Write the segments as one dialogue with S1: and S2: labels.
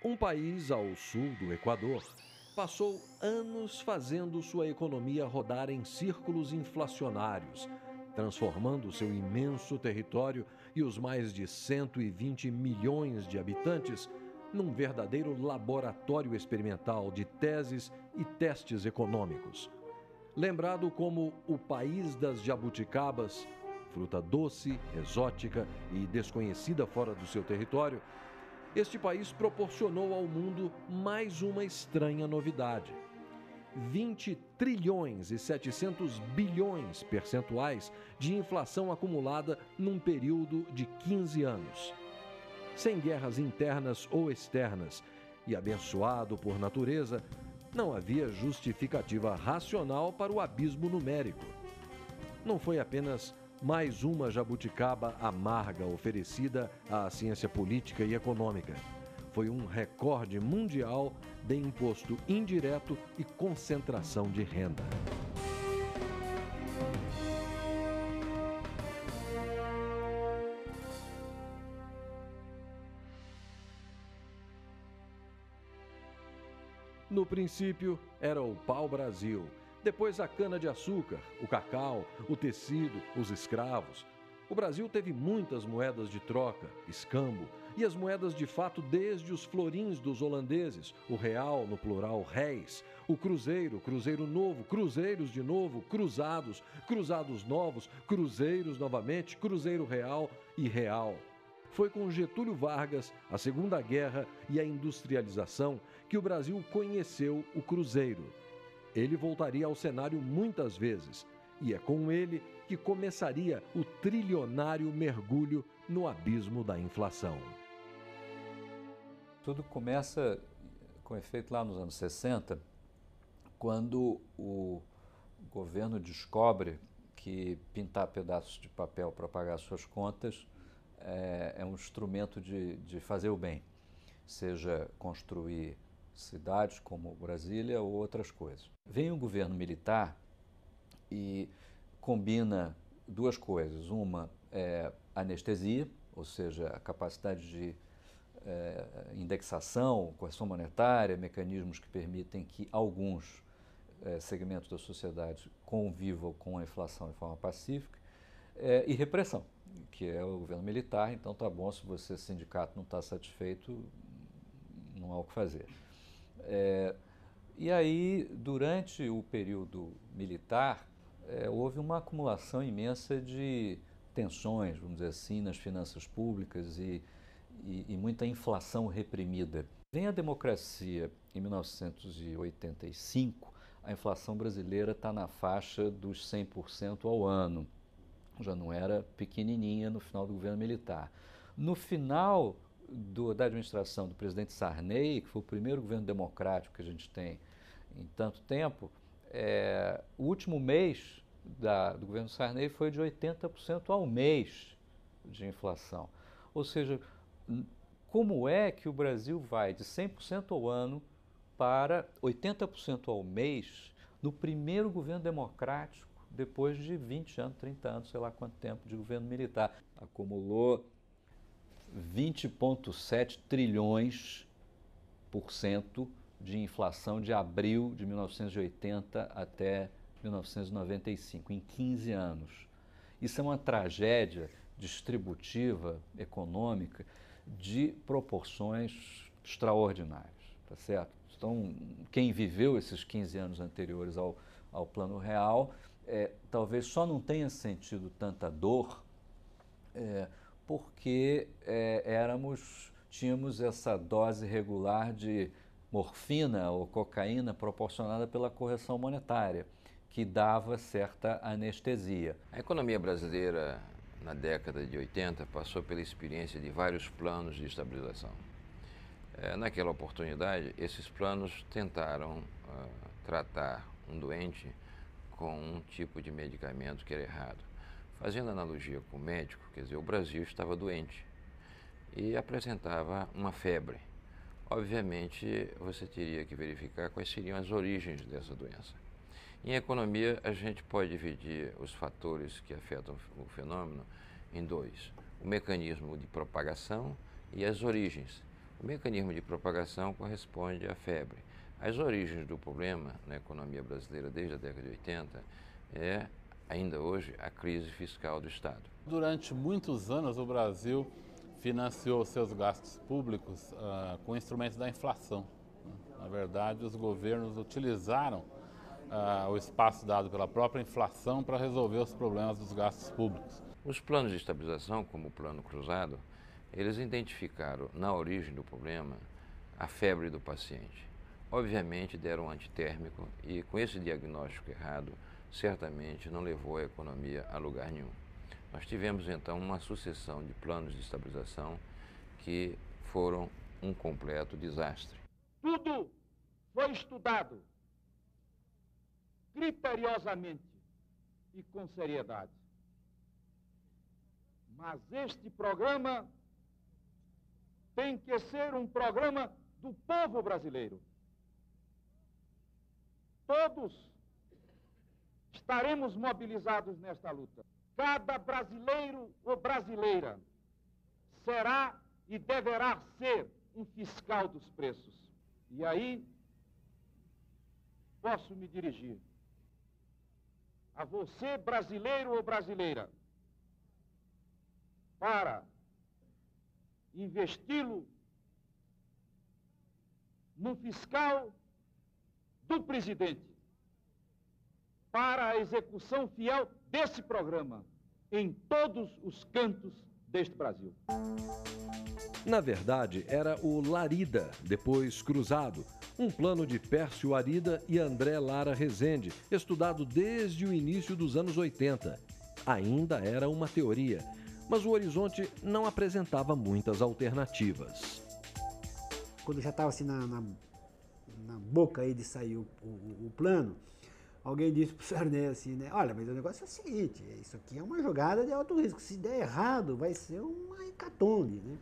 S1: Um país ao sul do Equador passou anos fazendo sua economia rodar em círculos inflacionários, transformando seu imenso território e os mais de 120 milhões de habitantes num verdadeiro laboratório experimental de teses e testes econômicos. Lembrado como o país das jabuticabas, fruta doce, exótica e desconhecida fora do seu território, este país proporcionou ao mundo mais uma estranha novidade. 20 trilhões e 700 bilhões percentuais de inflação acumulada num período de 15 anos. Sem guerras internas ou externas e abençoado por natureza, não havia justificativa racional para o abismo numérico. Não foi apenas mais uma jabuticaba amarga oferecida à ciência política e econômica. Foi um recorde mundial de imposto indireto e concentração de renda. No princípio, era o pau-brasil, depois a cana-de-açúcar, o cacau, o tecido, os escravos. O Brasil teve muitas moedas de troca, escambo, e as moedas de fato desde os florins dos holandeses, o real, no plural réis, o cruzeiro, cruzeiro novo, cruzeiros de novo, cruzados, cruzados novos, cruzeiros novamente, cruzeiro real e real. Foi com Getúlio Vargas, a Segunda Guerra e a industrialização que o Brasil conheceu o cruzeiro. Ele voltaria ao cenário muitas vezes, e é com ele que começaria o trilionário mergulho no abismo da inflação.
S2: Tudo começa com efeito lá nos anos 60, quando o governo descobre que pintar pedaços de papel para pagar suas contas é um instrumento de fazer o bem, seja construir cidades como Brasília ou outras coisas. Vem o governo militar e combina duas coisas. Uma é anestesia, ou seja, a capacidade de indexação, correção monetária, mecanismos que permitem que alguns segmentos da sociedade convivam com a inflação de forma pacífica, e repressão, que é o governo militar. Então tá bom, se você, sindicato, não está satisfeito, não há o que fazer. E aí, durante o período militar, houve uma acumulação imensa de tensões, vamos dizer assim, nas finanças públicas e muita inflação reprimida. Vem a democracia em 1985, a inflação brasileira está na faixa dos 100% ao ano. Já não era pequenininha no final do governo militar. No final da administração do presidente Sarney, que foi o primeiro governo democrático que a gente tem em tanto tempo, o último mês do governo Sarney foi de 80% ao mês de inflação. Ou seja, como é que o Brasil vai de 100% ao ano para 80% ao mês no primeiro governo democrático, depois de 20 anos, 30 anos, sei lá quanto tempo de governo militar? Acumulou 20,7 trilhões por cento de inflação de abril de 1980 até 1995, em 15 anos. Isso é uma tragédia distributiva, econômica, de proporções extraordinárias, tá certo? Então, quem viveu esses 15 anos anteriores ao Plano Real, talvez só não tenha sentido tanta dor, porque tínhamos essa dose regular de morfina ou cocaína proporcionada pela correção monetária, que dava certa anestesia.
S3: A economia brasileira, na década de 80, passou pela experiência de vários planos de estabilização. Naquela oportunidade, esses planos tentaram tratar um doente com um tipo de medicamento que era errado. Fazendo analogia com o médico, quer dizer, o Brasil estava doente e apresentava uma febre. Obviamente, você teria que verificar quais seriam as origens dessa doença. Em economia, a gente pode dividir os fatores que afetam o fenômeno em dois: o mecanismo de propagação e as origens. O mecanismo de propagação corresponde à febre. As origens do problema na economia brasileira desde a década de 80 é, ainda hoje, a crise fiscal do Estado.
S4: Durante muitos anos, o Brasil financiou seus gastos públicos com instrumentos da inflação. Na verdade, os governos utilizaram o espaço dado pela própria inflação para resolver os problemas dos gastos públicos.
S3: Os planos de estabilização, como o Plano Cruzado, eles identificaram na origem do problema a febre do paciente. Obviamente deram um antitérmico e, com esse diagnóstico errado, certamente não levou a economia a lugar nenhum. Nós tivemos então uma sucessão de planos de estabilização que foram um completo desastre.
S5: Tudo foi estudado criteriosamente e com seriedade. Mas este programa tem que ser um programa do povo brasileiro. Todos estaremos mobilizados nesta luta. Cada brasileiro ou brasileira será e deverá ser um fiscal dos preços. E aí, posso me dirigir a você, brasileiro ou brasileira, para investi-lo num fiscal do presidente, para a execução fiel desse programa em todos os cantos deste Brasil.
S1: Na verdade, era o Larida, depois Cruzado, um plano de Pércio Arida e André Lara Rezende, estudado desde o início dos anos 80. Ainda era uma teoria, mas o horizonte não apresentava muitas alternativas.
S6: Quando já estava assim na boca aí de sair o plano, alguém disse para o Sarney assim, né? Olha, mas o negócio é o seguinte, isso aqui é uma jogada de alto risco, se der errado vai ser uma hecatombe, né?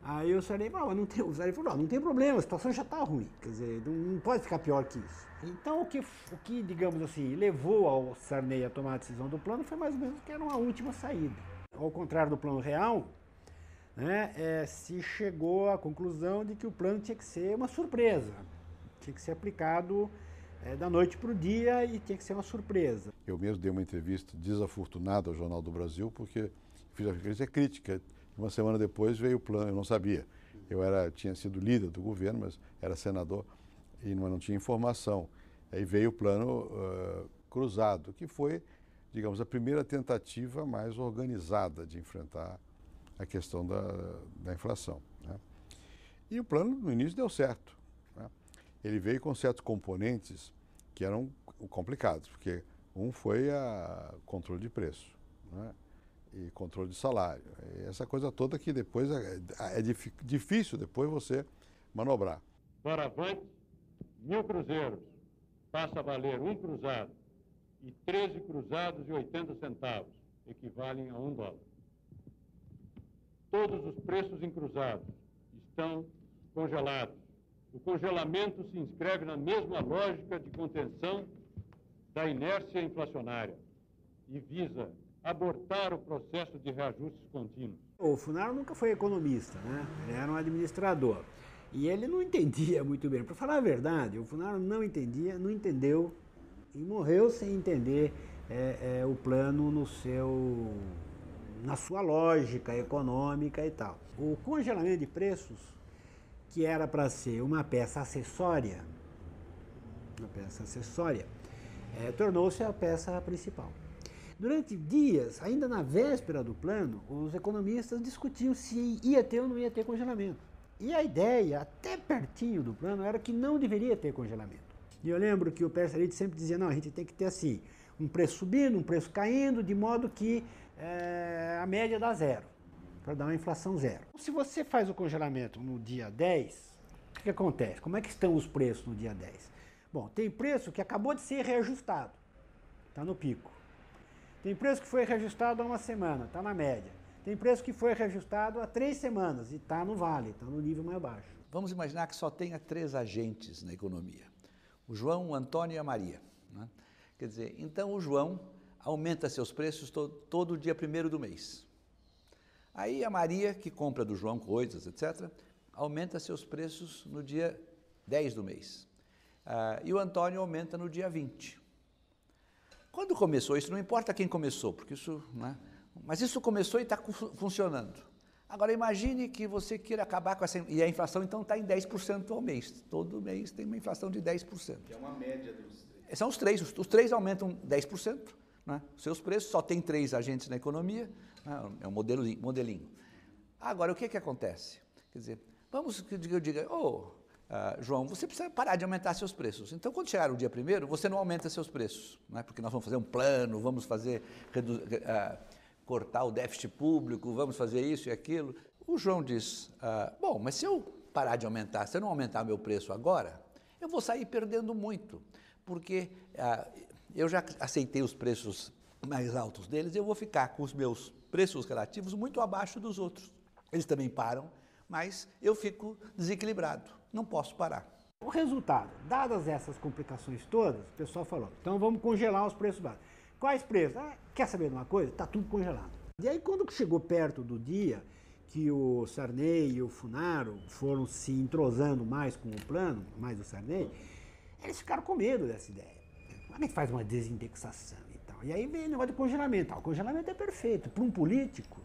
S6: Aí o Sarney falou, não tem problema, a situação já está ruim, quer dizer, não pode ficar pior que isso. Então o que, digamos assim, levou ao Sarney a tomar a decisão do plano foi mais ou menos que era uma última saída. Ao contrário do plano real, né, se chegou à conclusão de que o plano tinha que ser uma surpresa, tinha que ser aplicado da noite para o dia e tinha que ser uma surpresa.
S7: Eu mesmo dei uma entrevista desafortunada ao Jornal do Brasil porque fiz a crítica. Uma semana depois veio o plano, eu não sabia. Tinha sido líder do governo, mas era senador e não tinha informação. Aí veio o plano cruzado, que foi, digamos, a primeira tentativa mais organizada de enfrentar a questão da inflação, né? E o plano, no início, deu certo, né? Ele veio com certos componentes que eram complicados, porque um foi o controle de preço, né? E controle de salário. E essa coisa toda que depois é difícil depois você manobrar.
S8: Doravante, 1.000 cruzeiros passa a valer 1 cruzado e 13 cruzados e 80 centavos, equivalem a $1. Todos os preços em cruzados estão congelados. O congelamento se inscreve na mesma lógica de contenção da inércia inflacionária e visa abortar o processo de reajustes contínuos.
S6: O Funaro nunca foi economista, né? Ele era um administrador. E ele não entendia muito bem. Para falar a verdade, o Funaro não entendeu e morreu sem entender o plano na sua lógica econômica e tal. O congelamento de preços, que era para ser uma peça acessória, tornou-se a peça principal. Durante dias, ainda na véspera do plano, os economistas discutiam se ia ter ou não ia ter congelamento. E a ideia, até pertinho do plano, era que não deveria ter congelamento. E eu lembro que o Pércio Arida sempre dizia, não, a gente tem que ter assim, um preço subindo, um preço caindo, de modo que a média dá zero, para dar uma inflação zero. Se você faz o congelamento no dia 10, o que acontece? Como é que estão os preços no dia 10? Bom, tem preço que acabou de ser reajustado, está no pico. Tem preço que foi reajustado há uma semana, está na média. Tem preço que foi reajustado há 3 semanas e está no vale, está no nível mais baixo.
S9: Vamos imaginar que só tenha 3 agentes na economia. O João, o Antônio e a Maria, né? Quer dizer, então o João aumenta seus preços todo dia 1º do mês. Aí a Maria, que compra do João coisas, etc., aumenta seus preços no dia 10 do mês. E o Antônio aumenta no dia 20. Quando começou isso, não importa quem começou, porque isso, né? Mas isso começou e está funcionando. Agora imagine que você queira acabar com essa... E a inflação então está em 10% ao mês. Todo mês tem uma inflação de 10%. Que é uma média dos três. São os três. Os três aumentam 10%. Né? Seus preços, só tem 3 agentes na economia. Né? É um modelinho. Agora, o que acontece? Quer dizer, vamos que eu diga, João, você precisa parar de aumentar seus preços. Então, quando chegar o dia 1º, você não aumenta seus preços. Né? Porque nós vamos fazer um plano, vamos fazer... cortar o déficit público, vamos fazer isso e aquilo. O João diz, bom, mas se eu parar de aumentar, se eu não aumentar meu preço agora, eu vou sair perdendo muito, porque eu já aceitei os preços mais altos deles, eu vou ficar com os meus preços relativos muito abaixo dos outros. Eles também param, mas eu fico desequilibrado, não posso parar.
S6: O resultado, dadas essas complicações todas, o pessoal falou, então vamos congelar os preços básicos. Quais preços? Quer saber de uma coisa? Está tudo congelado. E aí, quando chegou perto do dia que o Sarney e o Funaro foram se entrosando mais com o plano, mais o Sarney, eles ficaram com medo dessa ideia. Como é que faz uma desindexação e tal? E aí vem o negócio de congelamento. O congelamento é perfeito. Para um político,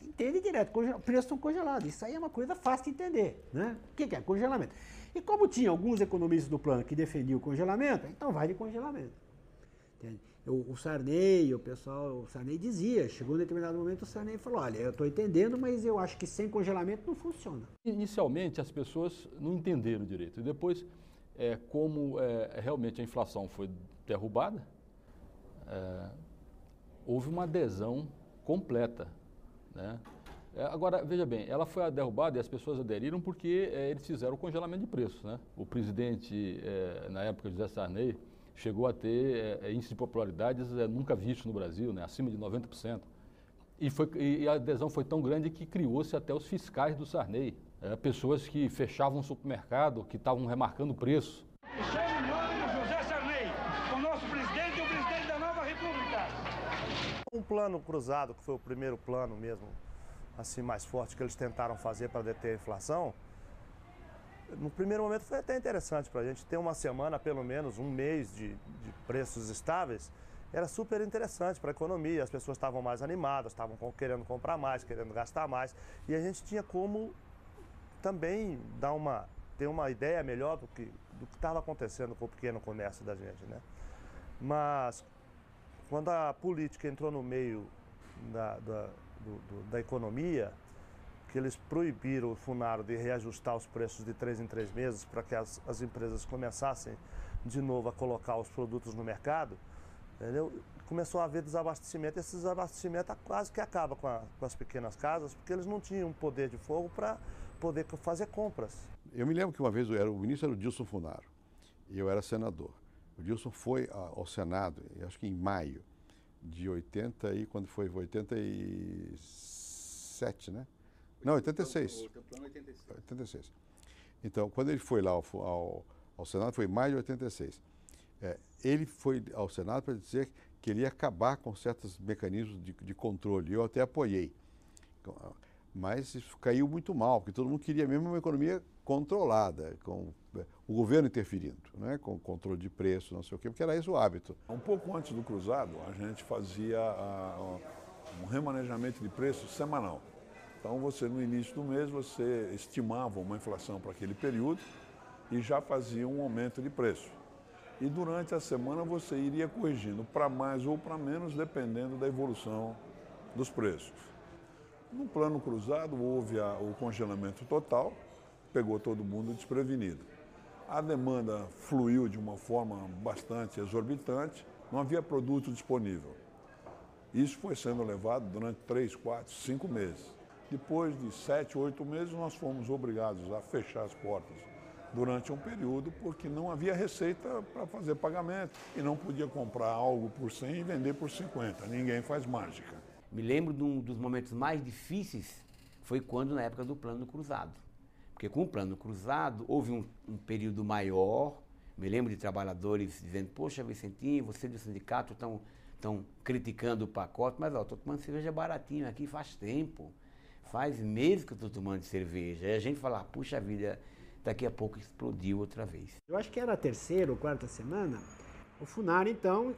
S6: entende direto, preços estão congelados. Isso aí é uma coisa fácil de entender. Né? O que é congelamento? E como tinha alguns economistas do plano que defendiam o congelamento, então vai de congelamento. Entende? O Sarney, o Sarney dizia, chegou em determinado momento, o Sarney falou, olha, eu estou entendendo, mas eu acho que sem congelamento não funciona.
S10: Inicialmente as pessoas não entenderam direito, e depois, como realmente a inflação foi derrubada, houve uma adesão completa, né? Agora, veja bem, ela foi derrubada e as pessoas aderiram porque eles fizeram o congelamento de preços, né? O presidente, na época, José Sarney, chegou a ter índice de popularidades nunca visto no Brasil, né, acima de 90%. E a adesão foi tão grande que criou-se até os fiscais do Sarney, pessoas que fechavam o supermercado, que estavam remarcando o preço.
S11: Chame o nome do José Sarney, o nosso presidente e o presidente da nova república.
S12: Um plano cruzado, que foi o primeiro plano mesmo, assim, mais forte que eles tentaram fazer para deter a inflação, no primeiro momento foi até interessante para a gente ter uma semana, pelo menos um mês de preços estáveis, era super interessante para a economia, as pessoas estavam mais animadas, estavam querendo comprar mais, querendo gastar mais, e a gente tinha como também ter uma ideia melhor do que estava acontecendo com o pequeno comércio da gente, né? Mas quando a política entrou no meio da economia, que eles proibiram o Funaro de reajustar os preços de 3 em 3 meses para que as empresas começassem de novo a colocar os produtos no mercado, entendeu? Começou a haver desabastecimento. Esse desabastecimento quase que acaba com as pequenas casas, porque eles não tinham poder de fogo para poder fazer compras.
S7: Eu me lembro que uma vez o ministro era o Dilson Funaro e eu era senador. O Dilson foi ao Senado, acho que em maio de 87, né? Não, 86. 86. Então, quando ele foi lá ao Senado, foi em maio de 86. Ele foi ao Senado para dizer que ele ia acabar com certos mecanismos de controle. Eu até apoiei. Mas isso caiu muito mal, porque todo mundo queria mesmo uma economia controlada, com o governo interferindo, né? Com controle de preço, não sei o quê, porque era esse o hábito.
S13: Um pouco antes do cruzado, a gente fazia um remanejamento de preços semanal. Então, no início do mês, você estimava uma inflação para aquele período e já fazia um aumento de preço. E durante a semana você iria corrigindo para mais ou para menos, dependendo da evolução dos preços. No plano cruzado, houve o congelamento total, pegou todo mundo desprevenido. A demanda fluiu de uma forma bastante exorbitante, não havia produto disponível. Isso foi sendo levado durante 3, 4, 5 meses. Depois de 7, 8 meses, nós fomos obrigados a fechar as portas durante um período, porque não havia receita para fazer pagamento e não podia comprar algo por 100 e vender por 50. Ninguém faz mágica.
S14: Me lembro de um dos momentos mais difíceis, foi quando na época do plano cruzado. Porque com o plano cruzado houve um período maior, me lembro de trabalhadores dizendo, poxa, Vicentinho, você do sindicato estão criticando o pacote, mas estou tomando cerveja baratinho aqui faz tempo. faz meses que eu estou tomando cerveja. E a gente fala, puxa vida, daqui a pouco explodiu outra vez.
S6: Eu acho que era a terceira ou quarta semana, o Funari, então,